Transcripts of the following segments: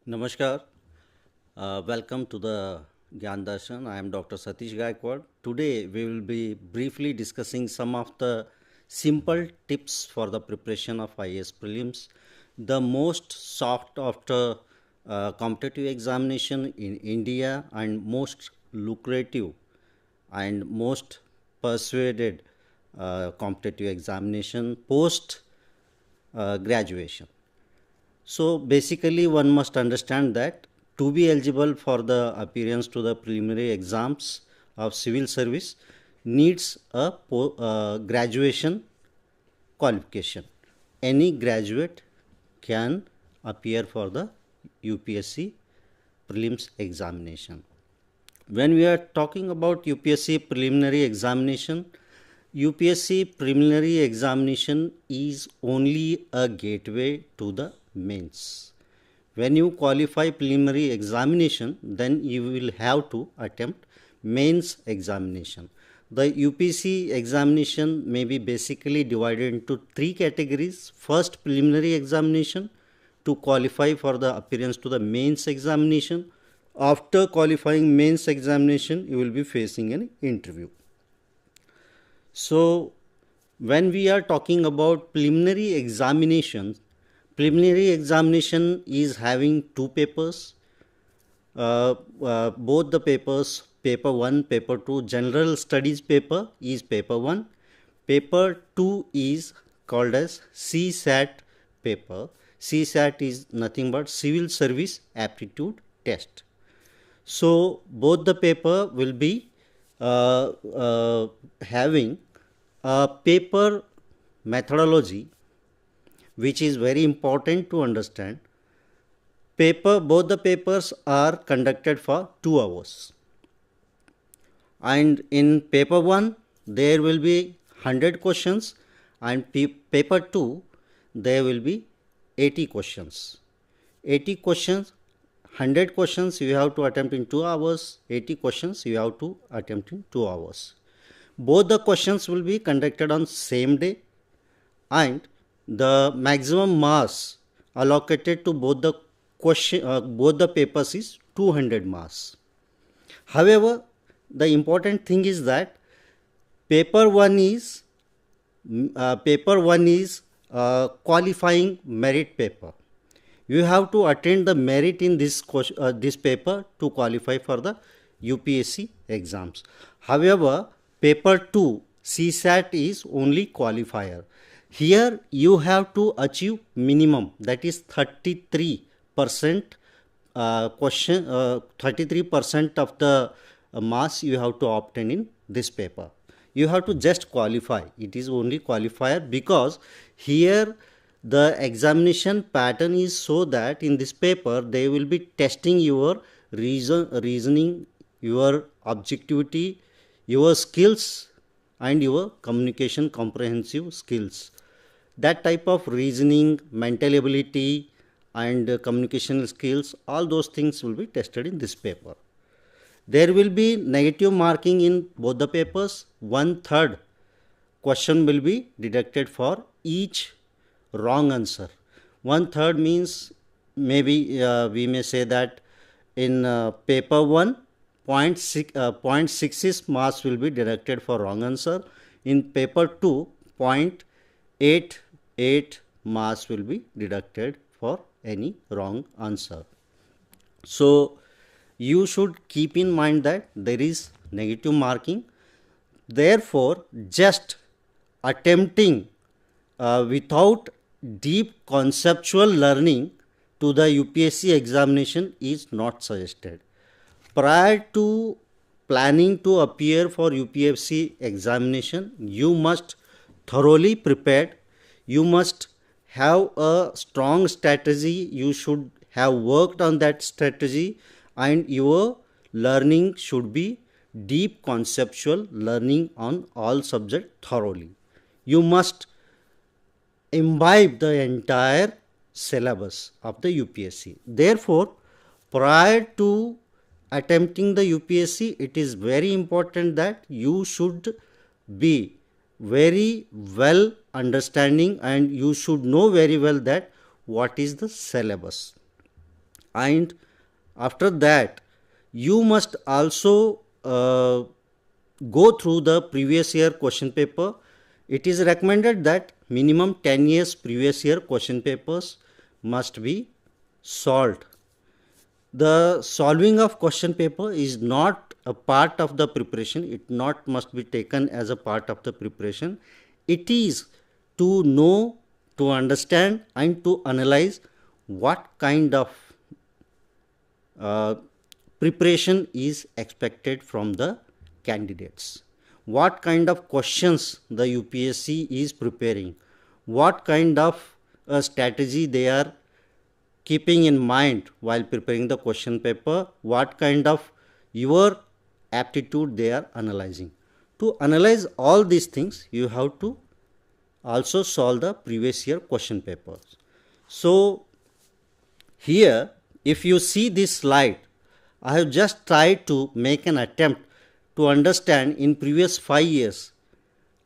Namaskar. Welcome to the Gyan Darshan. I am Dr. Satish Gaikwad. Today we will be briefly discussing some of the simple tips for the preparation of IAS prelims. The most sought after competitive examination in India and most lucrative and most persuaded competitive examination post graduation. So basically, one must understand that to be eligible for the appearance to the preliminary exams of civil service needs a graduation qualification. Any graduate can appear for the UPSC prelims examination. When we are talking about UPSC preliminary examination, UPSC preliminary examination is only a gateway to the mains. When you qualify preliminary examination, then you will have to attempt mains examination. The UPSC examination may be basically divided into three categories. First, preliminary examination to qualify for the appearance to the mains examination. After qualifying mains examination, you will be facing an interview. So, when we are talking about preliminary examination is having two papers. Both the papers, paper 1, paper 2, general studies paper is paper 1. Paper 2 is called as CSAT paper. CSAT is nothing but civil service aptitude test. So both the paper will be having a paper methodology which is very important to understand. Both the papers are conducted for 2 hours. And in paper 1 there will be 100 questions, and paper 2 there will be 80 questions. 80 questions, 100 questions you have to attempt in 2 hours, 80 questions you have to attempt in 2 hours. Both the questions will be conducted on same day, and the maximum marks allocated to both the papers is 200 marks. However, the important thing is that paper 1 is qualifying merit paper. You have to attend the merit in this paper to qualify for the UPSC exams. However, paper 2 CSAT is only qualifier. Here you have to achieve minimum, that is 33% 33% of the marks you have to obtain in this paper. You have to just qualify. It is only qualifier, because here the examination pattern is so that in this paper they will be testing your reasoning, your objectivity, your skills, and your communication comprehensive skills. That type of reasoning, mental ability, and communication skills, all those things will be tested in this paper. There will be negative marking in both the papers. 1/3 question will be deducted for each wrong answer. 1/3 means, maybe we may say that in paper 1, 0.6 marks will be deducted for wrong answer. In paper 2, 0.88 marks will be deducted for any wrong answer. So you should keep in mind that there is negative marking. Therefore, just attempting without deep conceptual learning to the UPSC examination is not suggested. Prior to planning to appear for UPSC examination, you must thoroughly prepared. You must have a strong strategy. You should have worked on that strategy, and your learning should be deep conceptual learning on all subjects thoroughly. You must imbibe the entire syllabus of the UPSC. Therefore, prior to attempting the UPSC, it is very important that you should be very well understanding, and you should know very well that what is the syllabus. and after that you must also go through the previous year question paper. It is recommended that minimum 10 years previous year question papers must be solved. The solving of question paper is not a part of the preparation. It not must be taken as a part of the preparation. It is to know, to understand and to analyze what kind of preparation is expected from the candidates, what kind of questions the UPSC is preparing, what kind of strategy they are keeping in mind while preparing the question paper, what kind of your aptitude they are analyzing. To analyze all these things, you have to also solve the previous year question papers. So here, if you see this slide, I have just tried to make an attempt to understand in previous 5 years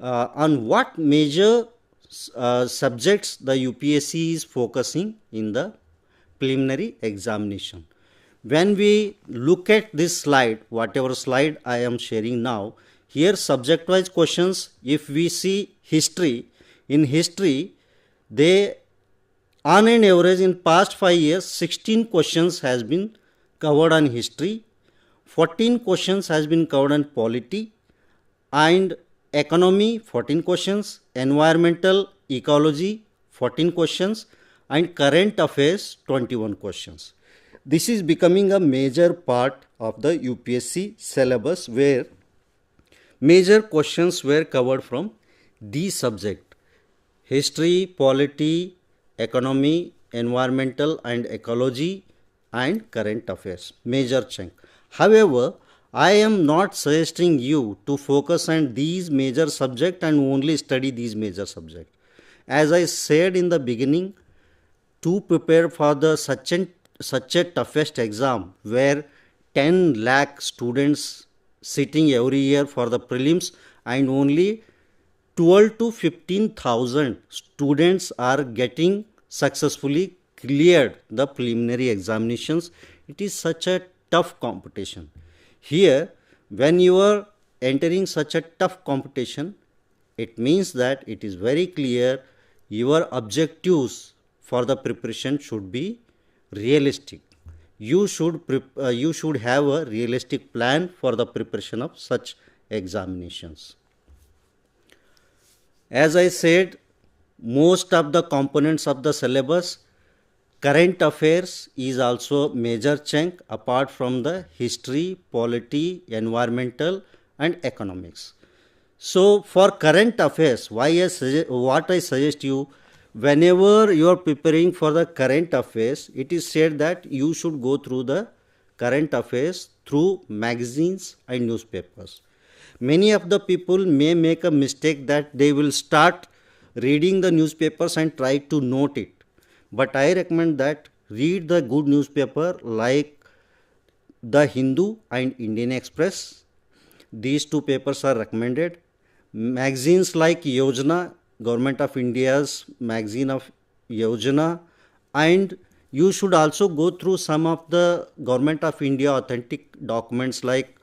on what major subjects the UPSC is focusing in the preliminary examination. When we look at this slide, whatever slide I am sharing now, here subject wise questions, if we see history, in history they on an average in past 5 years 16 questions has been covered on history, 14 questions has been covered on polity and economy 14 questions, environmental ecology 14 questions and current affairs 21 questions. This is becoming a major part of the UPSC syllabus where major questions were covered from these subjects: history, polity, economy, environmental and ecology and current affairs, major chunk. However, I am not suggesting you to focus on these major subjects and only study these major subjects. As I said in the beginning, to prepare for the such a toughest exam where 10 lakh students sitting every year for the prelims and only 12 to 15,000 students are getting successfully cleared the preliminary examinations. It is such a tough competition. Here, when you are entering such a tough competition, it means that it is very clear your objectives for the preparation should be realistic. You should have a realistic plan for the preparation of such examinations. As I said, most of the components of the syllabus, current affairs is also major chunk apart from the history, polity, environmental and economics. So for current affairs, what I suggest you, whenever you are preparing for the current affairs, it is said that you should go through the current affairs through magazines and newspapers. Many of the people may make a mistake that they will start reading the newspapers and try to note it. But I recommend that read the good newspaper like The Hindu and Indian Express. These two papers are recommended. Magazines like Yojana, Government of India's magazine of Yojana, and you should also go through some of the Government of India authentic documents like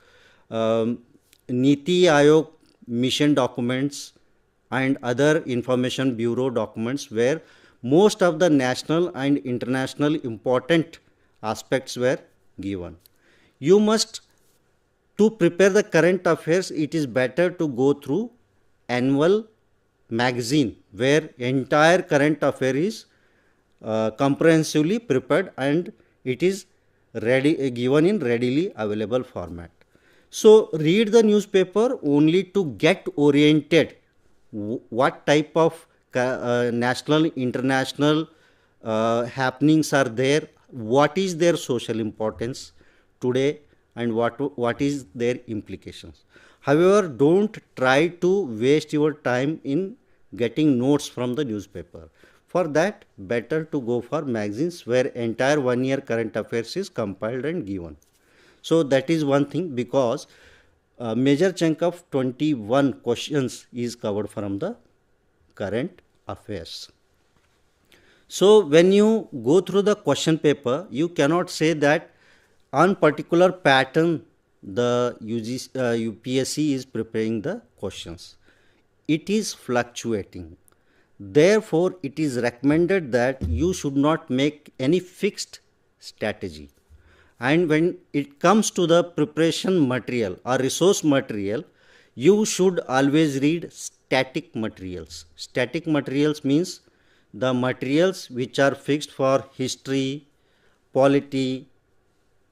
Niti Aayog mission documents and other information bureau documents where most of the national and international important aspects were given. You must, to prepare the current affairs, it is better to go through annual magazine where entire current affair is comprehensively prepared and it is given in readily available format. So read the newspaper only to get oriented what type of national, international happenings are there, what is their social importance today and what is their implications. However, don't try to waste your time in getting notes from the newspaper. For that, better to go for magazines where entire 1 year current affairs is compiled and given. So that is one thing, because a major chunk of 21 questions is covered from the current affairs. So when you go through the question paper, you cannot say that on particular pattern the UPSC is preparing the questions. It is fluctuating. Therefore, it is recommended that you should not make any fixed strategy. And when it comes to the preparation material or resource material, you should always read static materials. Static materials means the materials which are fixed for history, polity,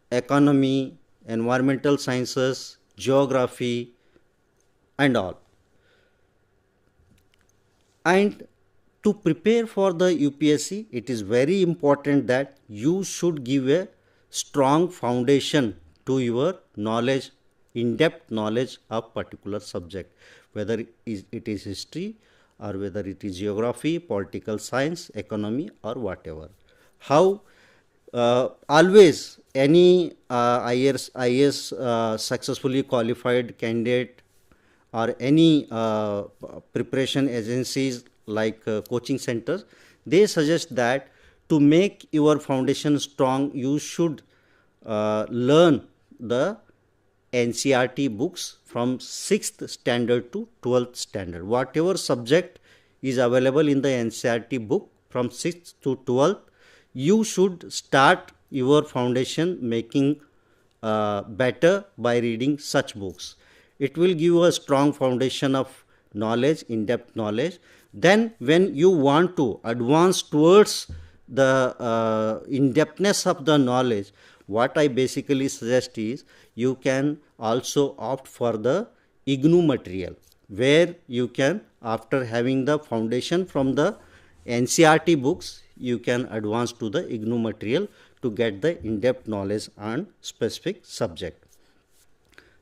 economy, environmental sciences, geography, and all. And to prepare for the UPSC, it is very important that you should give a strong foundation to your knowledge, in-depth knowledge of particular subject, whether it is history or whether it is geography, political science, economy, or whatever. How always any IAS successfully qualified candidate or any preparation agencies like coaching centers, they suggest that to make your foundation strong, you should learn the NCERT books from 6th standard to 12th standard. Whatever subject is available in the NCERT book from 6th to 12th, you should start your foundation making better by reading such books. It will give you a strong foundation of knowledge, in-depth knowledge. Then when you want to advance towards the in-depthness of the knowledge, what I basically suggest is you can also opt for the IGNOU material, where you can, after having the foundation from the NCERT books, you can advance to the IGNOU material to get the in-depth knowledge on specific subject.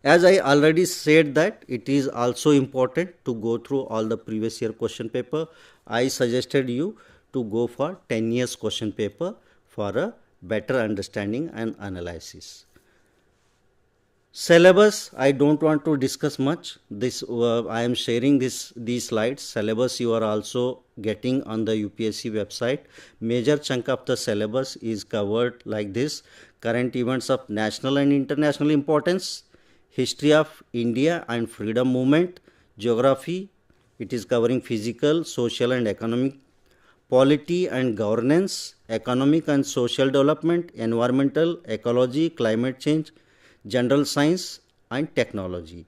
As I already said that it is also important to go through all the previous year question paper. I suggested you to go for 10 years question paper for a better understanding and analysis. Syllabus, I don't want to discuss much. This I am sharing these slides. Syllabus you are also getting on the UPSC website. Major chunk of the syllabus is covered like this: current events of national and international importance, history of India and freedom movement, geography, it is covering physical, social and economic, polity and governance, economic and social development, environmental, ecology, climate change, general science and technology.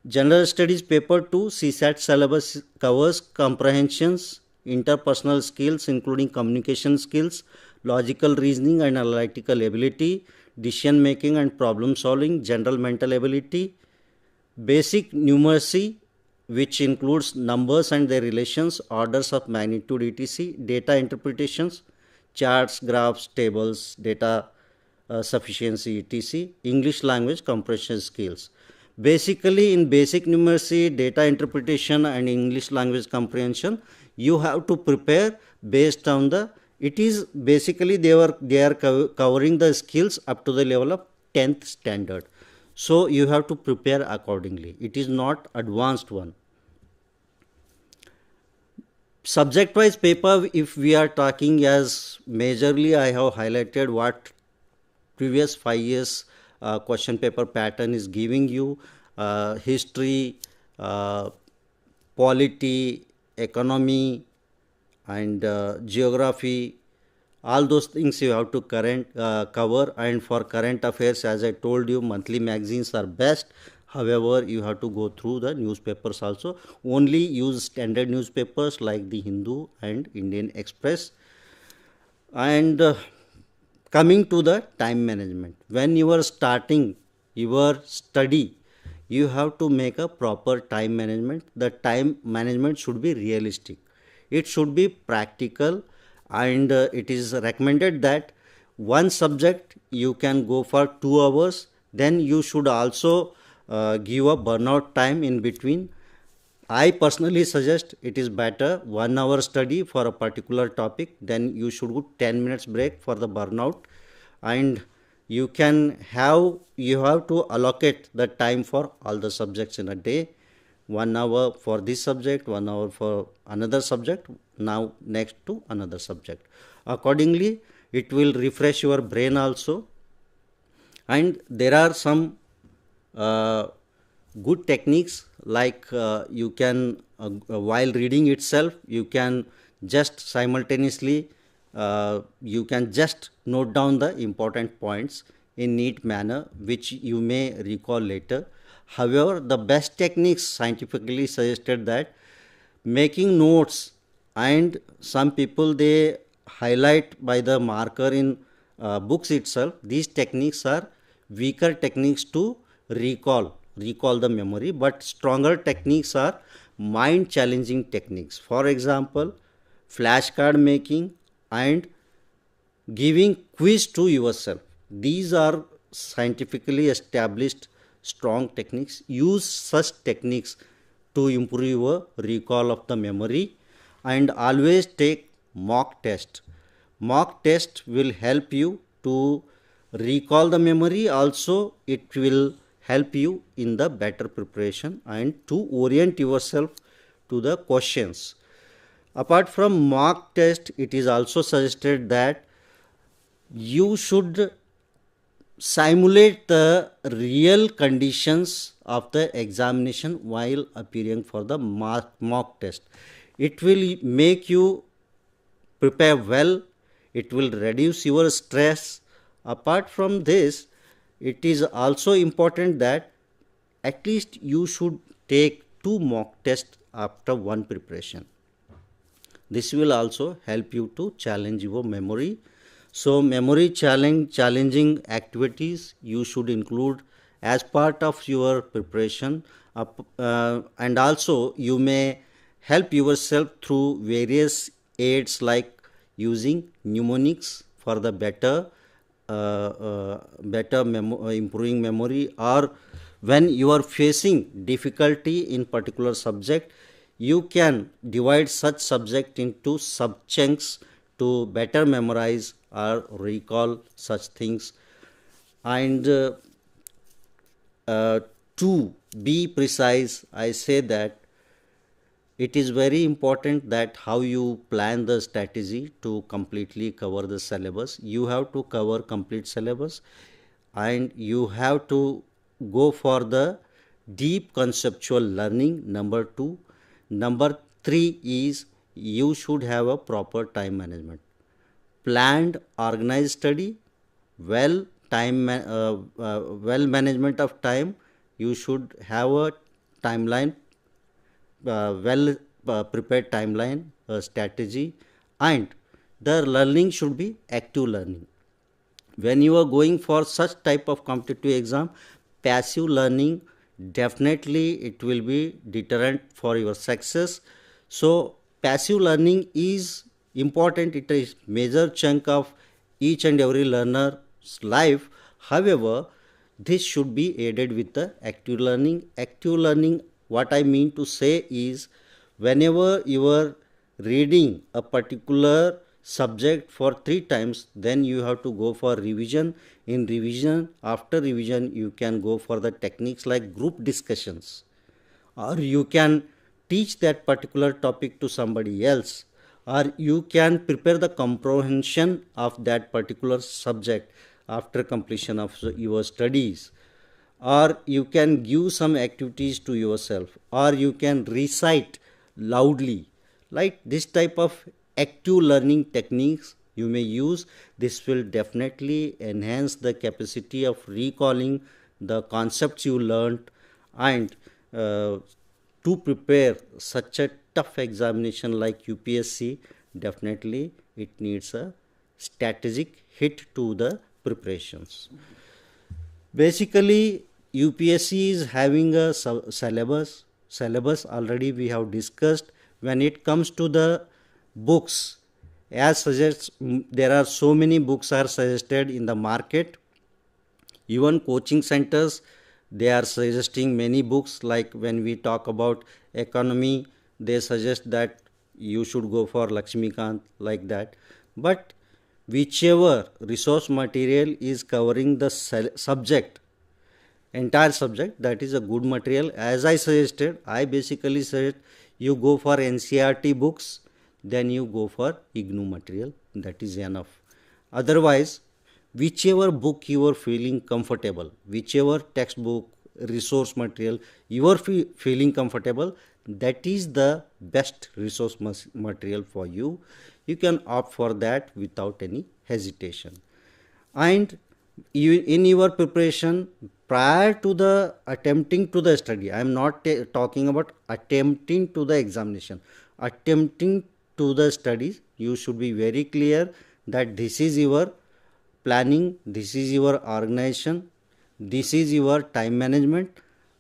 General Studies Paper 2 CSAT syllabus covers comprehensions, interpersonal skills including communication skills, logical reasoning and analytical ability, decision making and problem solving, general mental ability, basic numeracy which includes numbers and their relations, orders of magnitude etc., data interpretations, charts, graphs, tables, data sufficiency etc., English language comprehension skills. Basically in basic numeracy, data interpretation and English language comprehension, you have to prepare based on the, it is basically they are covering the skills up to the level of 10th standard. So you have to prepare accordingly. It is not advanced one. Subject wise paper, if we are talking as majorly, I have highlighted what previous 5 years question paper pattern is giving you: history, polity, economy and geography. All those things you have to cover. And for current affairs, as I told you, monthly magazines are best. However, you have to go through the newspapers also. Only use standard newspapers like the Hindu and Indian Express. And coming to the time management, when you are starting your study, you have to make a proper time management. The time management should be realistic. It should be practical, and it is recommended that one subject you can go for 2 hours. Then you should also give a burnout time in between. I personally suggest it is better 1 hour study for a particular topic, then you should go 10 minutes break for the burnout, and you have to allocate the time for all the subjects in a day. 1 hour for this subject, 1 hour for another subject, now next to another subject. Accordingly, it will refresh your brain also. And there are some good techniques, like you can while reading itself, you can just simultaneously you can just note down the important points in neat manner, which you may recall later. However, the best techniques scientifically suggested that making notes, and some people they highlight by the marker in books itself. These techniques are weaker techniques to recall the memory, but stronger techniques are mind challenging techniques. For example, flashcard making and giving quiz to yourself. These are scientifically established strong techniques. Use such techniques to improve your recall of the memory, and always take mock test. Mock test will help you to recall the memory. Also, it will help you in the better preparation and to orient yourself to the questions. Apart from mock test, it is also suggested that you should simulate the real conditions of the examination while appearing for the mock test. It will make you prepare well. It will reduce your stress. Apart from this, it is also important that at least you should take 2 mock tests after one preparation. This will also help you to challenge your memory. So, memory challenging activities you should include as part of your preparation, and also you may help yourself through various aids like using mnemonics for the better improving memory, or when you are facing difficulty in particular subject, you can divide such subject into sub chunks to better memorize or recall such things. And to be precise, I say that it is very important that how you plan the strategy to completely cover the syllabus. You have to cover complete syllabus, and you have to go for the deep conceptual learning, number 2. Number 3 is you should have a proper time management. Planned, organized study, well management of time. You should have a timeline, prepared timeline, strategy, and the learning should be active learning. When you are going for such type of competitive exam, passive learning, definitely it will be deterrent for your success. So passive learning is important. It is major chunk of each and every learner's life. However, this should be aided with the active learning. Active learning, what I mean to say is, whenever you are reading a particular subject for 3 times, then you have to go for revision. In revision, after revision, you can go for the techniques like group discussions, or you can teach that particular topic to somebody else, or you can prepare the comprehension of that particular subject after completion of your studies, or you can give some activities to yourself, or you can recite loudly. Like this type of active learning techniques you may use. This will definitely enhance the capacity of recalling the concepts you learned, and to prepare such a tough examination like UPSC, definitely it needs a strategic hit to the preparations. Basically, UPSC is having a syllabus. Already we have discussed. When it comes to the books, as suggests, there are so many books are suggested in the market. Even coaching centers, they are suggesting many books. Like when we talk about economy, they suggest that you should go for Lakshmikant, like that. But whichever resource material is covering the entire subject, that is a good material. As I suggested, I basically said you go for NCERT books. then you go for IGNOU material. That is enough. Otherwise, whichever book you are feeling comfortable, whichever textbook, resource material you are feeling comfortable, that is the best resource material for you. You can opt for that without any hesitation. And you, in your preparation prior to the attempting to the study, I am not talking about attempting to the examination, attempting to the studies, you should be very clear that this is your planning, this is your organization, this is your time management,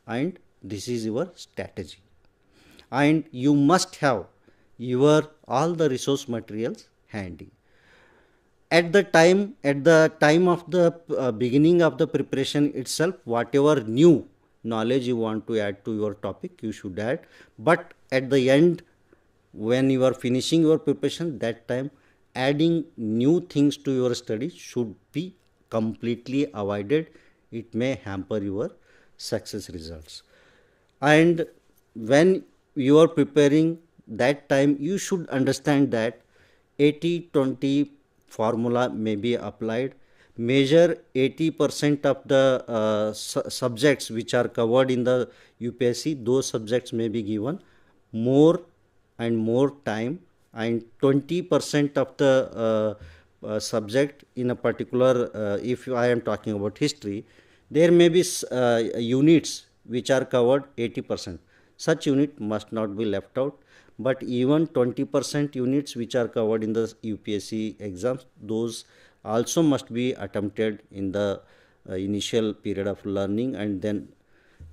and this is your strategy. And you must have your all the resource materials handy. At the time of the beginning of the preparation itself, whatever new knowledge you want to add to your topic, you should add. But at the end, when you are finishing your preparation, that time adding new things to your study should be completely avoided. It may hamper your success results. And when you are preparing, that time you should understand that 80-20 formula may be applied. Measure 80% of the subjects which are covered in the UPSC, those subjects may be given more and more time, and 20% of the subject in a particular, if I am talking about history, there may be units which are covered 80%. Such unit must not be left out. But even 20% units which are covered in the UPSC exams, those also must be attempted in the initial period of learning. And then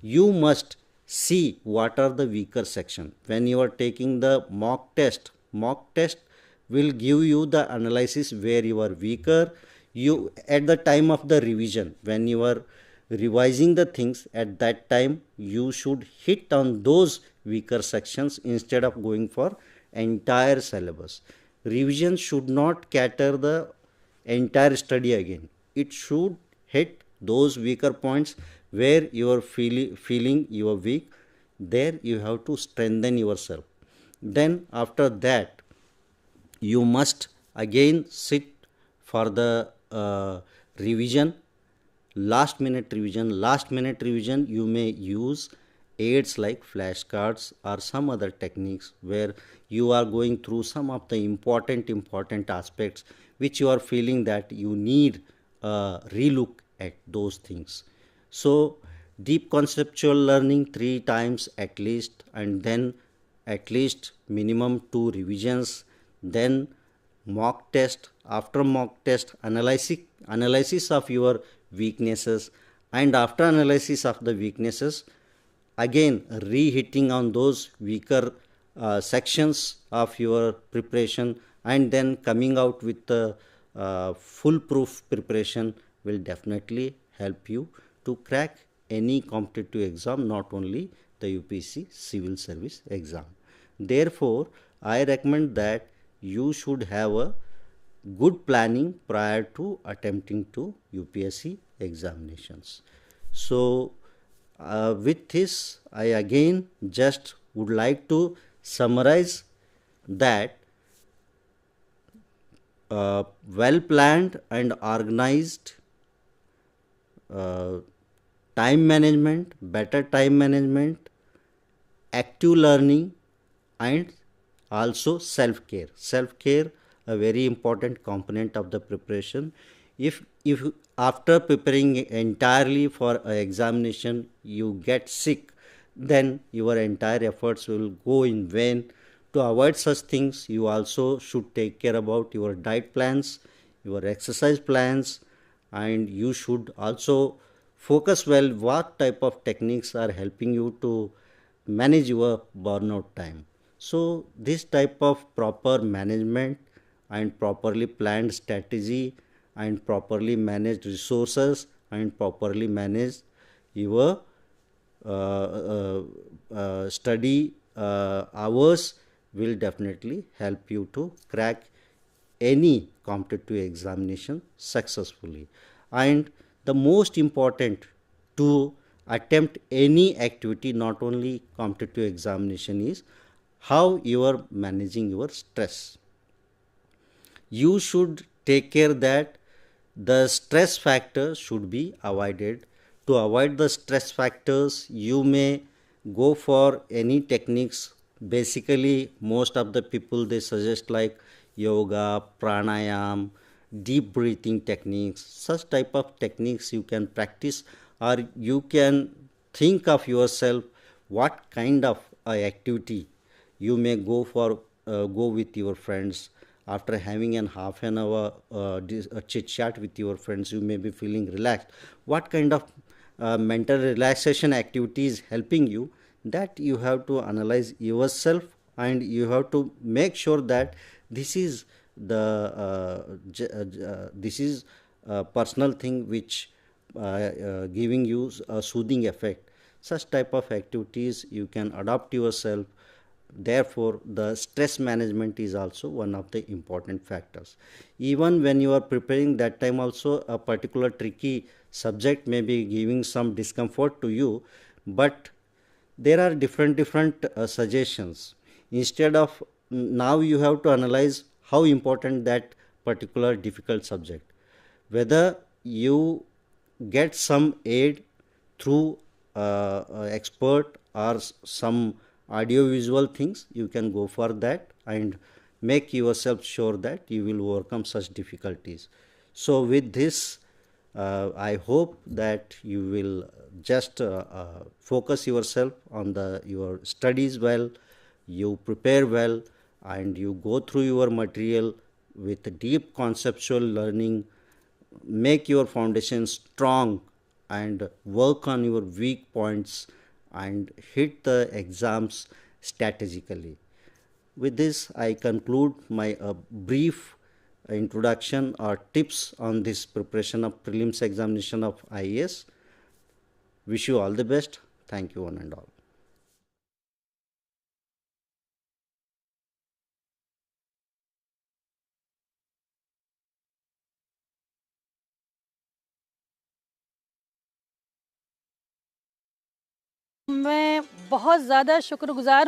you must see what are the weaker section. When you are taking the mock test will give you the analysis where you are weaker. You, at the time of the revision, when you are revising the things, at that time you should hit on those weaker sections instead of going for entire syllabus. Revision should not cater the entire study again. It should hit those weaker points where you are feeling you are weak. There you have to strengthen yourself. Then after that, you must again sit for the revision. Last minute revision, you may use aids like flashcards or some other techniques where you are going through some of the important aspects which you are feeling that you need relook at those things. So deep conceptual learning 3 times at least, and then at least minimum 2 revisions, then mock test. After mock test, analysis of your weaknesses, and after analysis of the weaknesses, again re-hitting on those weaker sections of your preparation, and then coming out with the foolproof preparation will definitely help you to crack any competitive exam, not only the UPSC civil service exam. Therefore, I recommend that you should have a good planning prior to attempting to UPSC examinations. So with this, I again just would like to summarize that well planned and organized time management, better time management, active learning, and also self-care, a very important component of the preparation. If after preparing entirely for an examination you get sick, then your entire efforts will go in vain. To avoid such things, you also should take care about your diet plans, your exercise plans, and you should also focus well what type of techniques are helping you to manage your burnout time. So this type of proper management and properly planned strategy and properly managed resources and properly managed your study hours will definitely help you to crack any competitive examination successfully. And the most important to attempt any activity, not only competitive examination, is how you are managing your stress. You should take care that the stress factor should be avoided. To avoid the stress factors, you may go for any techniques. Basically, most of the people they suggest like yoga, pranayam, deep breathing techniques. Such type of techniques you can practice, or you can think of yourself what kind of activity you may go with your friends. After having an half an hour chit chat with your friends, you may be feeling relaxed. What kind of mental relaxation activities helping you, that you have to analyze yourself, and you have to make sure that this is this is a personal thing which giving you a soothing effect. Such type of activities you can adopt yourself. Therefore, the stress management is also one of the important factors. Even when you are preparing, that time also a particular tricky subject may be giving some discomfort to you, but there are different suggestions. Instead of, now you have to analyze how important that particular difficult subject, whether you get some aid through expert or some audio visual things, you can go for that and make yourself sure that you will overcome such difficulties. So with this, I hope that you will just focus yourself on the your studies well, you prepare well, and you go through your material with deep conceptual learning. Make your foundation strong and work on your weak points and hit the exams strategically. With this, I conclude my brief introduction or tips on this preparation of prelims examination of IAS. Wish you all the best. Thank you, one and all. मैं बहुत ज़्यादा शुक्रगुज़ार हूँ